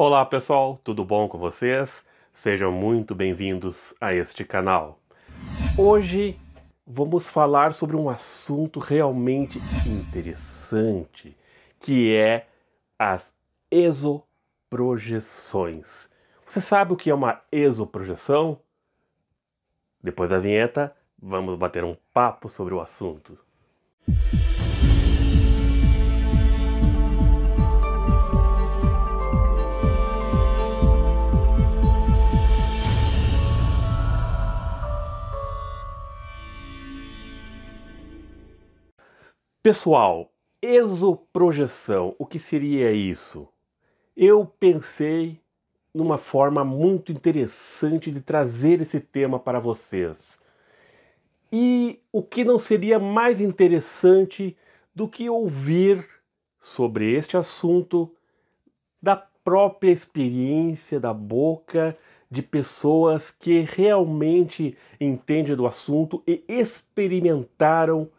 Olá pessoal, tudo bom com vocês? Sejam muito bem-vindos a este canal. Hoje vamos falar sobre um assunto realmente interessante, que é as exoprojeções. Você sabe o que é uma exoprojeção? Depois da vinheta, vamos bater um papo sobre o assunto. Pessoal, exoprojeção, o que seria isso? Eu pensei numa forma muito interessante de trazer esse tema para vocês. E o que não seria mais interessante do que ouvir sobre este assunto da própria experiência da boca de pessoas que realmente entendem do assunto e experimentaram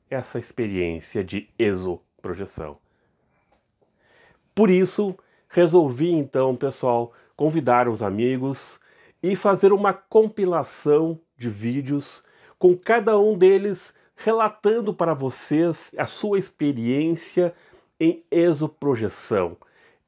essa experiência de exoprojeção. Por isso, resolvi então, pessoal, convidar os amigos e fazer uma compilação de vídeos com cada um deles relatando para vocês a sua experiência em exoprojeção.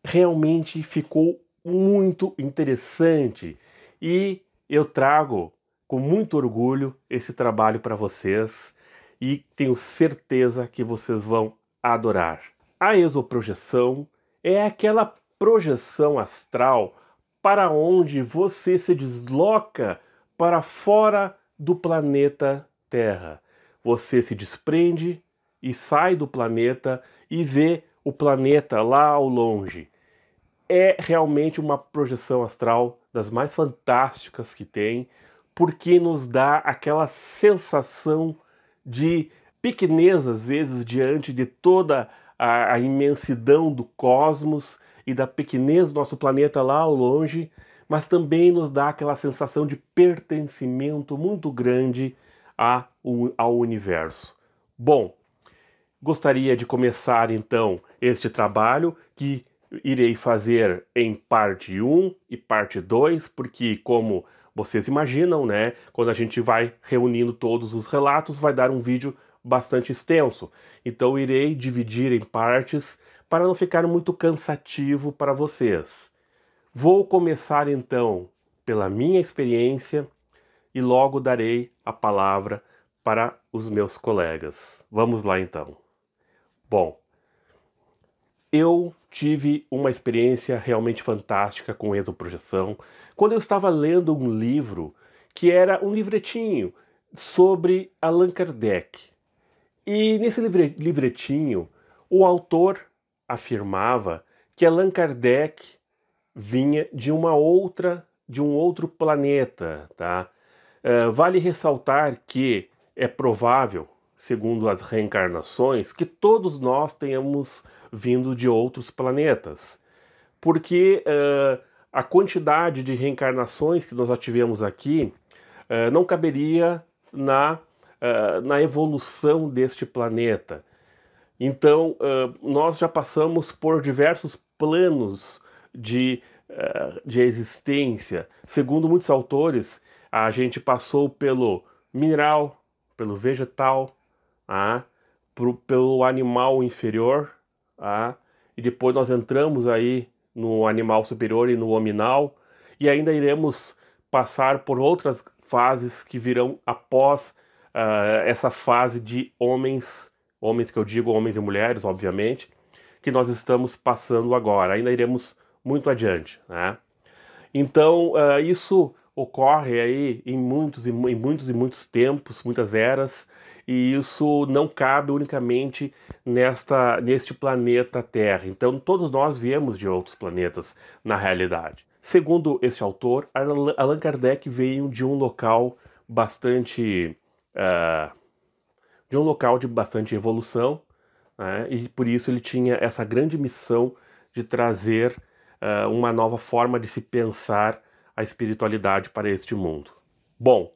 Realmente ficou muito interessante e eu trago com muito orgulho esse trabalho para vocês e tenho certeza que vocês vão adorar. A exoprojeção é aquela projeção astral para onde você se desloca para fora do planeta Terra. Você se desprende e sai do planeta e vê o planeta lá ao longe. É realmente uma projeção astral das mais fantásticas que tem, porque nos dá aquela sensação de pequenez, às vezes, diante de toda a imensidão do cosmos e da pequenez do nosso planeta lá ao longe, mas também nos dá aquela sensação de pertencimento muito grande ao universo. Bom, gostaria de começar então este trabalho que irei fazer em parte 1 e parte 2, porque como vocês imaginam, né, quando a gente vai reunindo todos os relatos, vai dar um vídeo bastante extenso. Então irei dividir em partes para não ficar muito cansativo para vocês. Vou começar então pela minha experiência e logo darei a palavra para os meus colegas. Vamos lá então. Bom, eu tive uma experiência realmente fantástica com exoprojeção quando eu estava lendo um livro que era um livretinho sobre Allan Kardec. E nesse livretinho, o autor afirmava que Allan Kardec vinha de um outro planeta, tá? Vale ressaltar que é provável, segundo as reencarnações, que todos nós tenhamos vindo de outros planetas, porque a quantidade de reencarnações que nós já tivemos aqui não caberia na evolução deste planeta. Então, nós já passamos por diversos planos de existência. Segundo muitos autores, a gente passou pelo mineral, pelo vegetal, pelo animal inferior, e depois nós entramos aí no animal superior e no hominal, e ainda iremos passar por outras fases que virão após essa fase de homens que eu digo homens e mulheres, obviamente, que nós estamos passando agora. Ainda iremos muito adiante, né? Então, isso ocorre aí em muitos tempos, muitas eras, e isso não cabe unicamente neste planeta Terra. Então, todos nós viemos de outros planetas, na realidade. Segundo este autor, Allan Kardec veio de um local de bastante evolução, né? E por isso ele tinha essa grande missão de trazer uma nova forma de se pensar a espiritualidade para este mundo. Bom,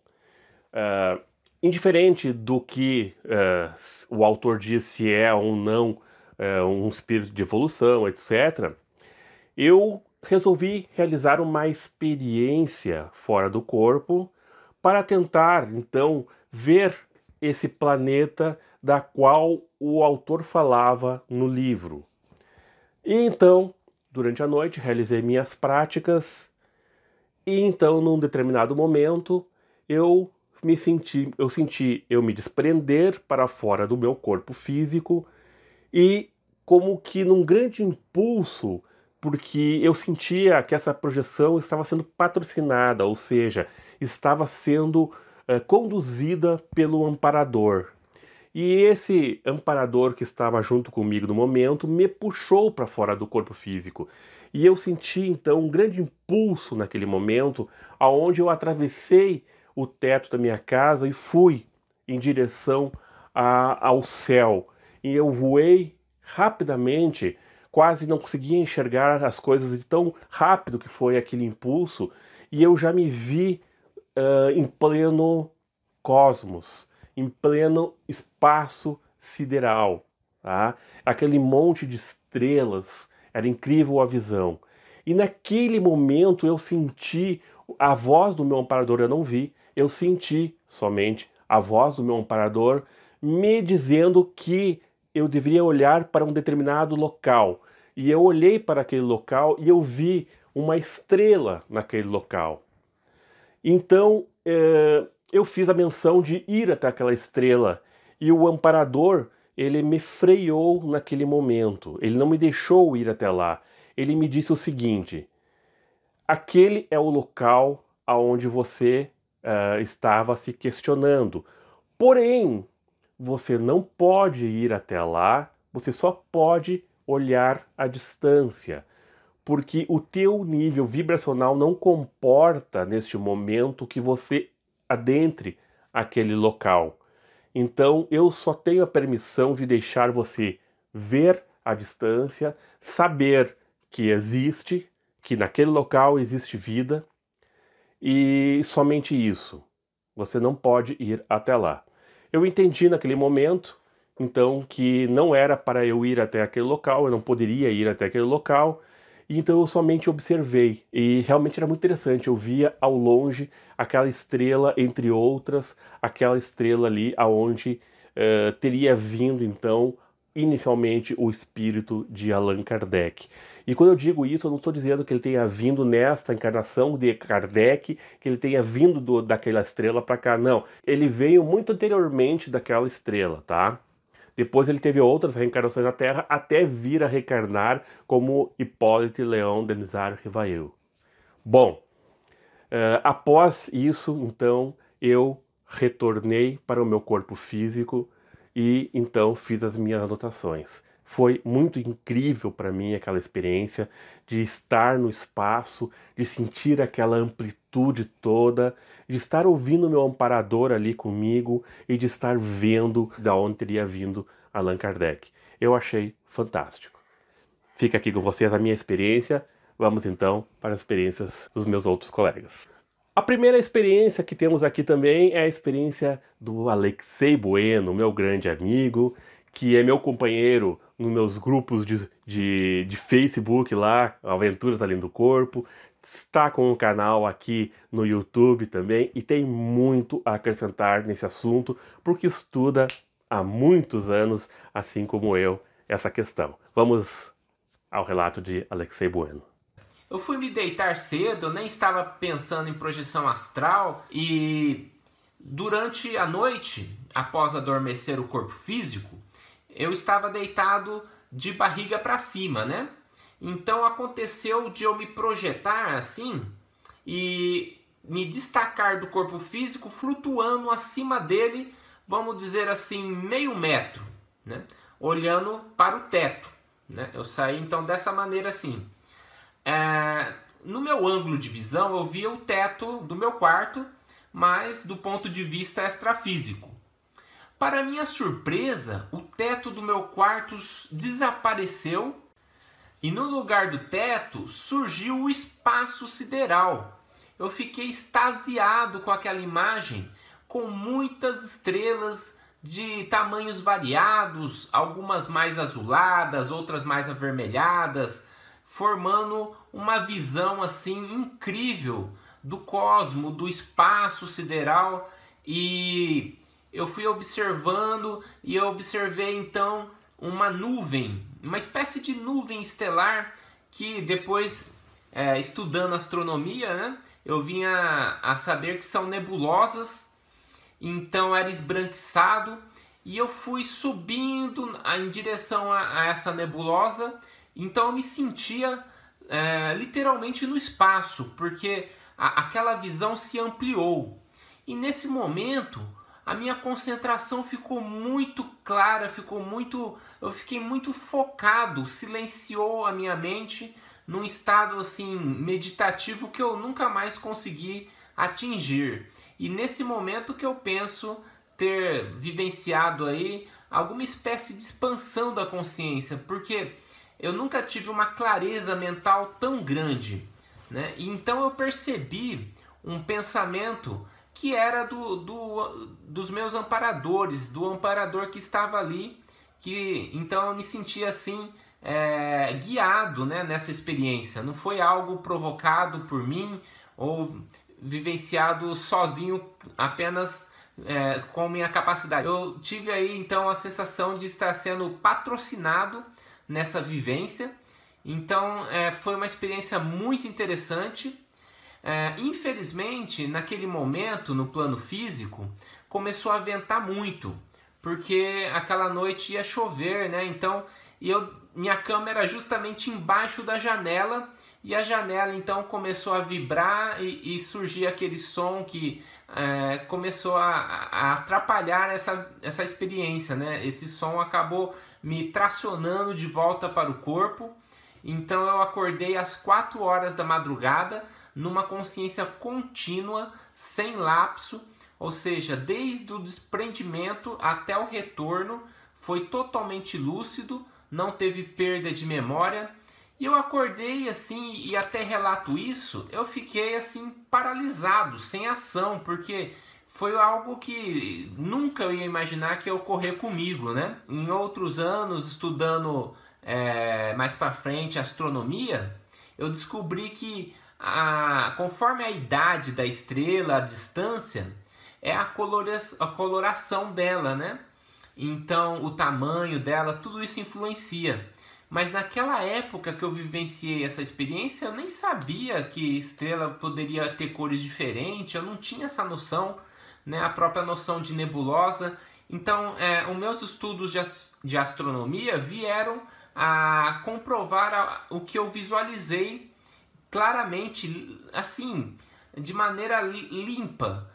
indiferente do que o autor diz se é ou não um espírito de evolução, etc., eu resolvi realizar uma experiência fora do corpo para tentar, então, ver esse planeta da qual o autor falava no livro. E então, durante a noite, realizei minhas práticas e então, num determinado momento, eu senti eu me desprender para fora do meu corpo físico e como que num grande impulso, porque eu sentia que essa projeção estava sendo patrocinada, ou seja, estava sendo conduzida pelo amparador. E esse amparador que estava junto comigo no momento me puxou para fora do corpo físico. E eu senti então um grande impulso naquele momento, aonde eu atravessei o teto da minha casa e fui em direção ao céu. E eu voei rapidamente, quase não conseguia enxergar as coisas de tão rápido que foi aquele impulso, e eu já me vi em pleno cosmos, em pleno espaço sideral, tá? Aquele monte de estrelas, era incrível a visão. E naquele momento eu senti a voz do meu amparador, eu não vi, eu senti somente a voz do meu amparador me dizendo que eu deveria olhar para um determinado local. E eu olhei para aquele local e eu vi uma estrela naquele local. Então, eu fiz a menção de ir até aquela estrela e o amparador, ele me freou naquele momento. Ele não me deixou ir até lá. Ele me disse o seguinte: aquele é o local aonde você estava se questionando. Porém, você não pode ir até lá, você só pode olhar à distância, porque o teu nível vibracional não comporta neste momento que você adentre aquele local. Então eu só tenho a permissão de deixar você ver à distância, saber que existe, que naquele local existe vida, e somente isso. Você não pode ir até lá. Eu entendi naquele momento, então, que não era para eu ir até aquele local, eu não poderia ir até aquele local, e então eu somente observei. E realmente era muito interessante, eu via ao longe aquela estrela, entre outras, aquela estrela ali aonde teria vindo então inicialmente o espírito de Allan Kardec. E quando eu digo isso, eu não estou dizendo que ele tenha vindo nesta encarnação de Kardec, que ele tenha vindo daquela estrela para cá, não. Ele veio muito anteriormente daquela estrela, tá? Depois ele teve outras reencarnações na Terra, até vir a reencarnar como Hippolyte Léon Denisard Rivail. Bom, após isso, então, eu retornei para o meu corpo físico e então fiz as minhas anotações. Foi muito incrível para mim aquela experiência de estar no espaço, de sentir aquela amplitude toda, de estar ouvindo meu amparador ali comigo e de estar vendo da onde teria vindo Allan Kardec. Eu achei fantástico. Fica aqui com vocês a minha experiência. Vamos então para as experiências dos meus outros colegas. A primeira experiência que temos aqui também é a experiência do Alexei Bueno, meu grande amigo, que é meu companheiro nos meus grupos de Facebook lá, Aventuras Além do Corpo, está com um canal aqui no YouTube também e tem muito a acrescentar nesse assunto, porque estuda há muitos anos, assim como eu, essa questão. Vamos ao relato de Alexei Bueno. Eu fui me deitar cedo, eu nem estava pensando em projeção astral e durante a noite, após adormecer o corpo físico, eu estava deitado de barriga para cima, né? Então aconteceu de eu me projetar assim e me destacar do corpo físico flutuando acima dele, vamos dizer assim, meio metro, né? Olhando para o teto, né? Eu saí então dessa maneira assim. No meu ângulo de visão eu via o teto do meu quarto, mas do ponto de vista extrafísico. Para minha surpresa, o teto do meu quarto desapareceu e no lugar do teto surgiu o espaço sideral. Eu fiquei extasiado com aquela imagem, com muitas estrelas de tamanhos variados, algumas mais azuladas, outras mais avermelhadas. formando uma visão assim incrível do cosmo, do espaço sideral, e eu fui observando e eu observei então uma nuvem, uma espécie de nuvem estelar que depois, estudando astronomia, né, eu vinha a saber que são nebulosas. Então era esbranquiçado e eu fui subindo em direção a essa nebulosa. Então eu me sentia literalmente no espaço, porque aquela visão se ampliou. E nesse momento a minha concentração ficou muito clara, eu fiquei muito focado, silenciou a minha mente num estado assim meditativo que eu nunca mais consegui atingir. E nesse momento que eu penso ter vivenciado aí alguma espécie de expansão da consciência, porque eu nunca tive uma clareza mental tão grande, né? E então eu percebi um pensamento que era dos meus amparadores, do amparador que estava ali, que então eu me sentia assim guiado, né, nessa experiência. Não foi algo provocado por mim ou vivenciado sozinho, apenas com minha capacidade. Eu tive aí então a sensação de estar sendo patrocinado nessa vivência. Então foi uma experiência muito interessante. Infelizmente, naquele momento, no plano físico, começou a ventar muito, porque aquela noite ia chover, né? Então, minha cama era justamente embaixo da janela, e a janela então começou a vibrar e surgir aquele som que começou a atrapalhar essa experiência, né? Esse som acabou me tracionando de volta para o corpo. Então eu acordei às 4 horas da madrugada, numa consciência contínua, sem lapso, ou seja, desde o desprendimento até o retorno, foi totalmente lúcido, não teve perda de memória. E eu acordei assim, e até relato isso, eu fiquei assim paralisado, sem ação, porque foi algo que nunca eu ia imaginar que ia ocorrer comigo, né? Em outros anos, estudando mais para frente astronomia, eu descobri que conforme a idade da estrela, a distância, é a coloração dela, né? Então, o tamanho dela, tudo isso influencia. Mas naquela época que eu vivenciei essa experiência, eu nem sabia que estrela poderia ter cores diferentes, eu não tinha essa noção, né? A própria noção de nebulosa. Então, os meus estudos de astronomia vieram a comprovar o que eu visualizei claramente, assim, de maneira limpa,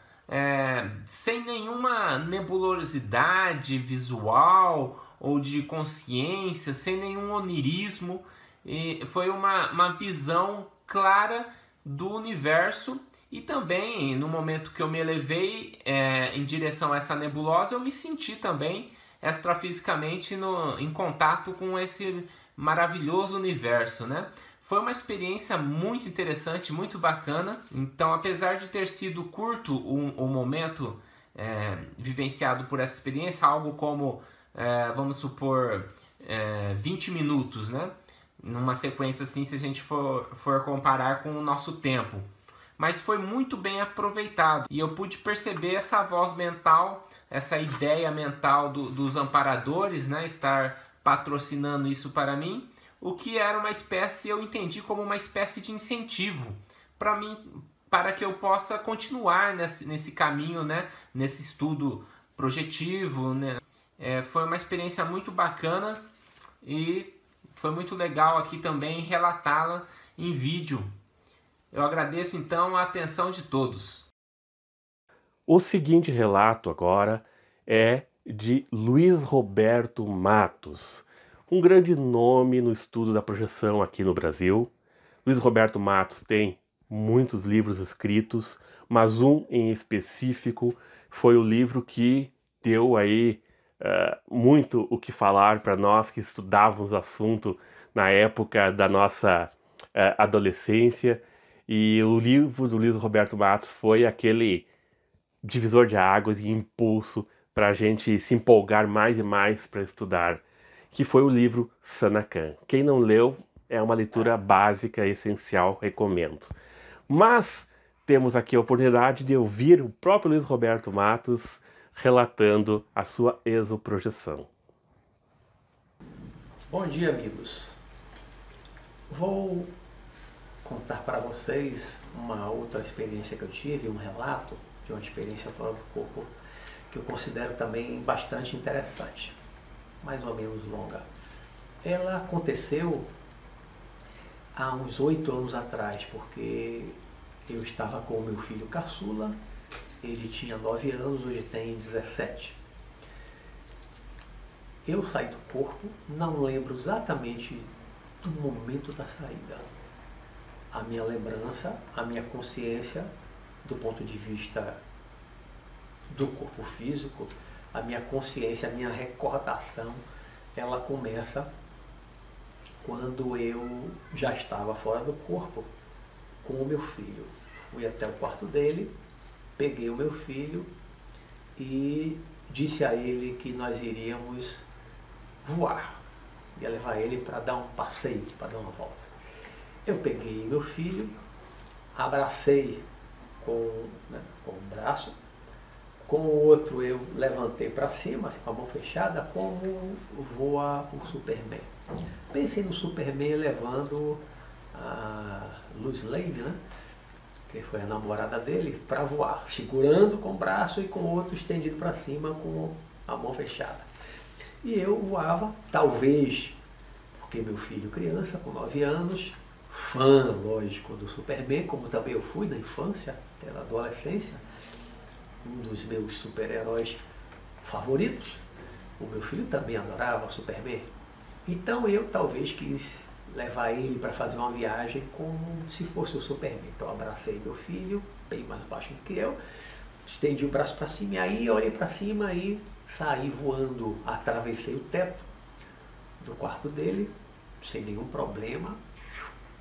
sem nenhuma nebulosidade visual ou de consciência, sem nenhum onirismo. E foi uma visão clara do universo. E também, no momento que eu me elevei em direção a essa nebulosa, eu me senti também extrafisicamente em contato com esse maravilhoso universo, né? Foi uma experiência muito interessante, muito bacana. Então, apesar de ter sido curto o momento vivenciado por essa experiência, algo como, vamos supor, 20 minutos, né? Numa sequência assim, se a gente for comparar com o nosso tempo. Mas foi muito bem aproveitado. E eu pude perceber essa voz mental, essa ideia mental dos amparadores, né? Estar patrocinando isso para mim. O que era uma espécie, eu entendi como uma espécie de incentivo para mim, para que eu possa continuar nesse caminho, né? Nesse estudo projetivo, né? Foi uma experiência muito bacana e foi muito legal aqui também relatá-la em vídeo. Eu agradeço então a atenção de todos. O seguinte relato agora é de Luiz Roberto Matos, um grande nome no estudo da projeção aqui no Brasil. Luiz Roberto Matos tem muitos livros escritos, mas um em específico foi o livro que deu aí muito o que falar para nós que estudávamos o assunto na época da nossa adolescência. E o livro do Luiz Roberto Matos foi aquele divisor de águas e impulso para a gente se empolgar mais e mais para estudar, que foi o livro Sanakhan. Quem não leu, É uma leitura básica, essencial, recomendo. Mas temos aqui a oportunidade de ouvir o próprio Luiz Roberto Matos relatando a sua exoprojeção. Bom dia, amigos. Vou contar para vocês uma outra experiência que eu tive, um relato de uma experiência fora do corpo que eu considero também bastante interessante, mais ou menos longa. Ela aconteceu há uns 8 anos atrás, porque eu estava com o meu filho caçula, ele tinha 9 anos, hoje tem 17. Eu saí do corpo, não lembro exatamente do momento da saída. A minha lembrança, a minha consciência, do ponto de vista do corpo físico, a minha consciência, a minha recordação, ela começa quando eu já estava fora do corpo com o meu filho. Fui até o quarto dele, peguei o meu filho e disse a ele que nós iríamos voar. Ia levar ele para dar um passeio, para dar uma volta. Eu peguei meu filho, abracei com o braço, com o outro eu levantei para cima, assim, com a mão fechada, como voa o Superman. Pensei no Superman levando a Lois Lane, né, que foi a namorada dele, para voar, segurando com o braço e com o outro estendido para cima com a mão fechada. E eu voava, talvez porque meu filho criança, com 9 anos, fã, lógico, do Superman, como também eu fui na infância, até na adolescência, um dos meus super-heróis favoritos. O meu filho também adorava Superman. Então eu talvez quis levar ele para fazer uma viagem como se fosse o Superman. Então abracei meu filho, bem mais baixo do que eu, estendi o braço para cima e aí olhei para cima e saí voando, atravessei o teto do quarto dele, sem nenhum problema,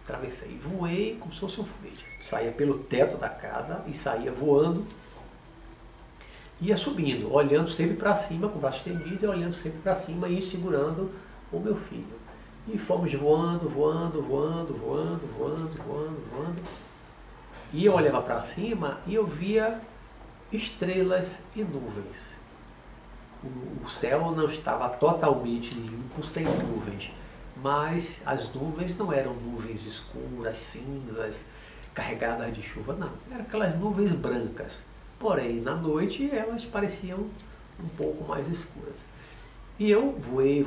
atravessei, voei como se fosse um foguete. Saía pelo teto da casa e saía voando, ia subindo, olhando sempre para cima, com o braço estendido e olhando sempre para cima e segurando o meu filho. E fomos voando, voando, voando, voando, voando, voando, voando. E eu olhava para cima e eu via estrelas e nuvens. O céu não estava totalmente limpo, sem nuvens, mas as nuvens não eram nuvens escuras, cinzas, carregadas de chuva, não. Eram aquelas nuvens brancas, porém na noite elas pareciam um pouco mais escuras. E eu voei,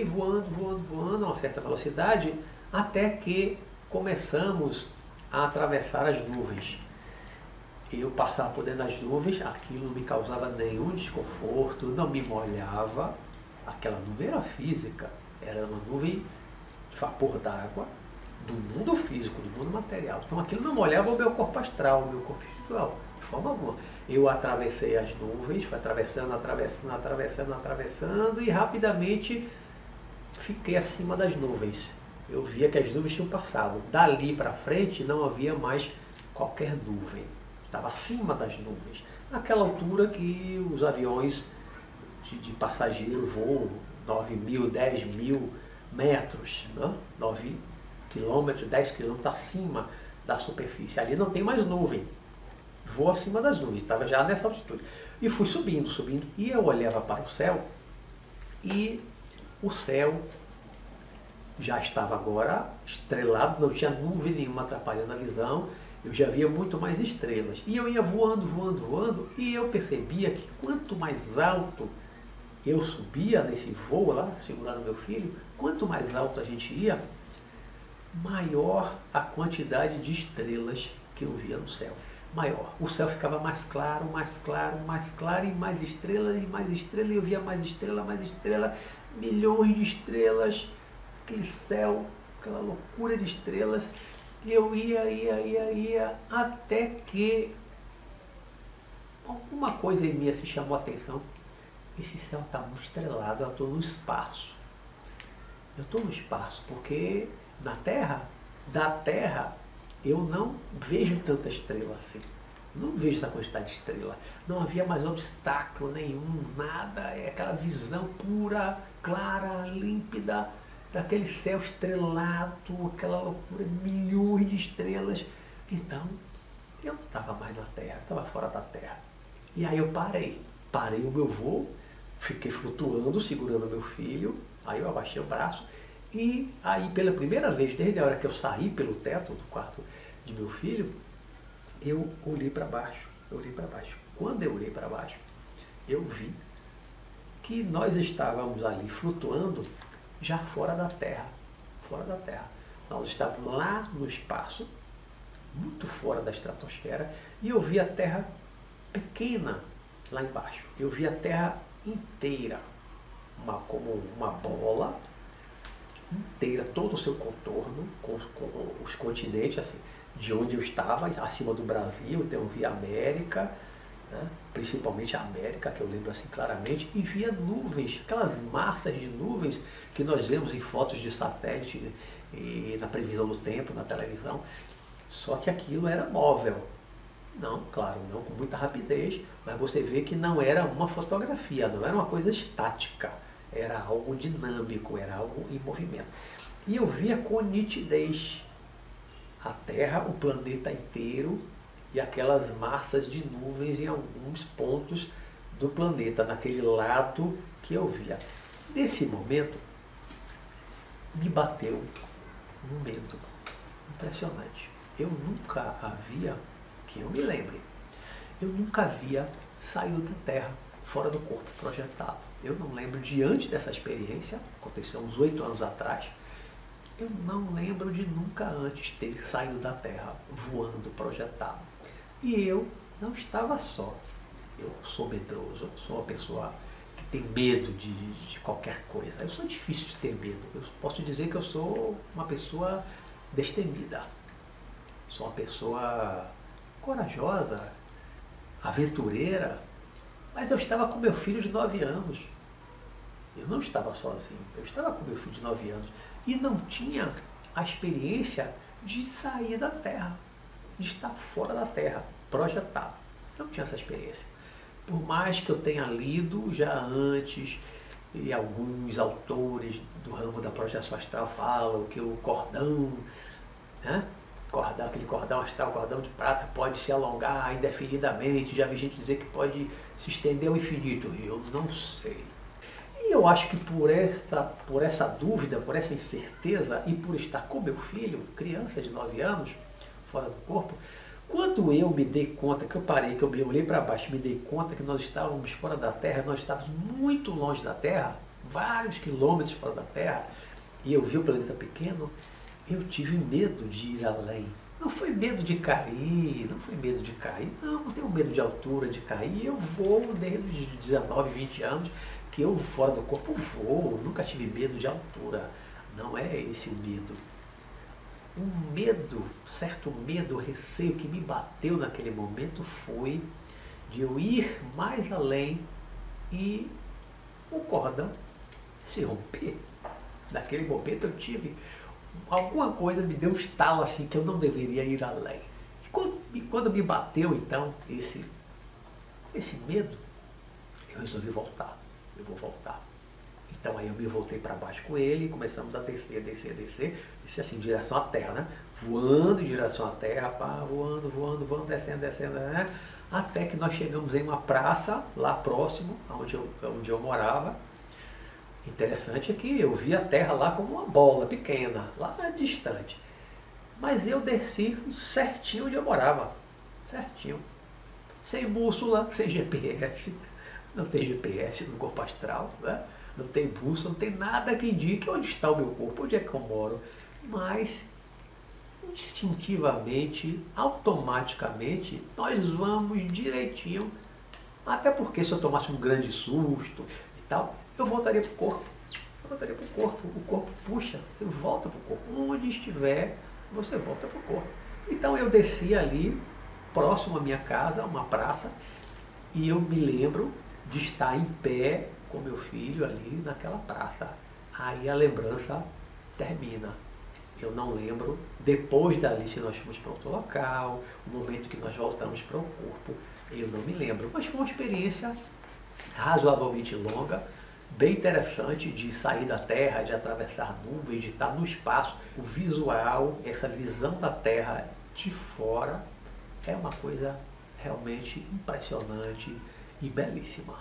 voando a uma certa velocidade, até que começamos a atravessar as nuvens. Eu passava por dentro das nuvens, aquilo não me causava nenhum desconforto, não me molhava. Aquela nuvem era física, era uma nuvem de vapor d'água, do mundo físico, do mundo material. Então aquilo não molhava o meu corpo astral, o meu corpo espiritual, de forma alguma. Eu atravessei as nuvens, fui atravessando, e rapidamente fiquei acima das nuvens. Eu via que as nuvens tinham passado. Dali para frente não havia mais qualquer nuvem. Estava acima das nuvens, naquela altura que os aviões de passageiro voam 9.000, 10.000 metros, né? 9 quilômetros, 10 quilômetros acima da superfície. Ali não tem mais nuvem, voa acima das nuvens, estava já nessa altitude. E fui subindo, subindo, e eu olhava para o céu, e o céu já estava agora estrelado, não tinha nuvem nenhuma atrapalhando a visão. Eu já via muito mais estrelas. E eu ia voando, voando, voando, e eu percebia que quanto mais alto eu subia nesse voo lá, segurando meu filho, quanto mais alto a gente ia, maior a quantidade de estrelas que eu via no céu. Maior. O céu ficava mais claro, mais claro, mais claro, e mais estrelas, e eu via mais estrela, milhões de estrelas, aquele céu, aquela loucura de estrelas. E eu ia, até que alguma coisa em mim se chamou a atenção. Esse céu está muito estrelado, eu estou no espaço. Eu estou no espaço, porque na Terra, da Terra, eu não vejo tanta estrela assim. Não vejo essa quantidade de estrela. Não havia mais obstáculo nenhum, nada. É aquela visão pura, clara, límpida. daquele céu estrelado, aquela loucura, milhões de estrelas. Então, eu não estava mais na Terra, estava fora da Terra. E aí eu parei o meu voo, fiquei flutuando, segurando meu filho, aí eu abaixei o braço, e aí pela primeira vez, desde a hora que eu saí pelo teto do quarto de meu filho, eu olhei para baixo, Quando eu olhei para baixo, eu vi que nós estávamos ali flutuando já fora da Terra. Nós estávamos lá no espaço, muito fora da estratosfera, e eu vi a Terra pequena lá embaixo. Eu vi a Terra inteira, como uma bola inteira, todo o seu contorno, com os continentes, assim, de onde eu estava, acima do Brasil. Então eu vi a América, né? Principalmente a América, que eu lembro assim claramente, e via nuvens, aquelas massas de nuvens que nós vemos em fotos de satélite e na previsão do tempo, na televisão. Só que aquilo era móvel. Não, claro, não com muita rapidez, mas você vê que não era uma fotografia, não era uma coisa estática, era algo dinâmico, era algo em movimento. E eu via com nitidez a Terra, o planeta inteiro e aquelas massas de nuvens em alguns pontos do planeta, naquele lado que eu via. Nesse momento, me bateu um medo impressionante. Eu nunca havia, que eu me lembre, eu nunca havia saído da Terra, fora do corpo, projetado. Eu não lembro de antes dessa experiência, aconteceu uns 8 anos atrás, eu não lembro de nunca antes ter saído da Terra, voando, projetado. E eu não estava só. Eu sou medroso, sou uma pessoa que tem medo de qualquer coisa. Eu sou difícil de ter medo. Eu posso dizer que eu sou uma pessoa destemida. Sou uma pessoa corajosa, aventureira, mas eu estava com meu filho de 9 anos. Eu não estava sozinho, eu estava com meu filho de 9 anos e não tinha a experiência de sair da Terra, de estar fora da Terra, projetado. Não tinha essa experiência. Por mais que eu tenha lido já antes, e alguns autores do ramo da projeção astral falam que o cordão, né? Aquele cordão astral, cordão de prata, pode se alongar indefinidamente. Já vi gente dizer que pode se estender ao infinito. Eu não sei. E eu acho que por essa dúvida, por essa incerteza e por estar com meu filho, criança de 9 anos, fora do corpo, quando eu me dei conta, que eu parei, que eu olhei para baixo, me dei conta que nós estávamos fora da Terra, nós estávamos muito longe da Terra, vários quilômetros fora da Terra, e eu vi o planeta pequeno, eu tive medo de ir além. Não foi medo de cair, não tenho medo de altura, de cair. Eu voo desde os 19, 20 anos, que eu fora do corpo voo, nunca tive medo de altura. Não é esse o medo. Um medo, certo medo, receio que me bateu naquele momento foi de eu ir mais além e o cordão se romper. Naquele momento eu tive alguma coisa, me deu um estalo assim que eu não deveria ir além. E quando me bateu então esse medo, eu resolvi voltar. Eu vou voltar. Então aí eu me voltei para baixo com ele, começamos a descer assim, em direção à Terra, né? Voando em direção à Terra, voando, descendo, né? Até que nós chegamos em uma praça, lá próximo, onde eu morava. Interessante é que eu vi a Terra lá como uma bola pequena, lá distante. Mas eu desci certinho onde eu morava, certinho. Sem bússola, sem GPS. Não tem GPS no corpo astral, né? Não tem bússola, não tem nada que indique onde está o meu corpo, onde é que eu moro. Mas, instintivamente, automaticamente, nós vamos direitinho. Até porque se eu tomasse um grande susto e tal, eu voltaria para o corpo. O corpo puxa, você volta para o corpo. Onde estiver, você volta para o corpo. Então eu desci ali, próximo à minha casa, uma praça, e eu me lembro de estar em pé com meu filho ali naquela praça. Aí a lembrança termina. Eu não lembro, depois dali, se nós fomos para outro local, o momento que nós voltamos para o corpo, eu não me lembro. Mas foi uma experiência razoavelmente longa, bem interessante de sair da Terra, de atravessar nuvens, de estar no espaço. O visual, essa visão da Terra de fora é uma coisa realmente impressionante e belíssima.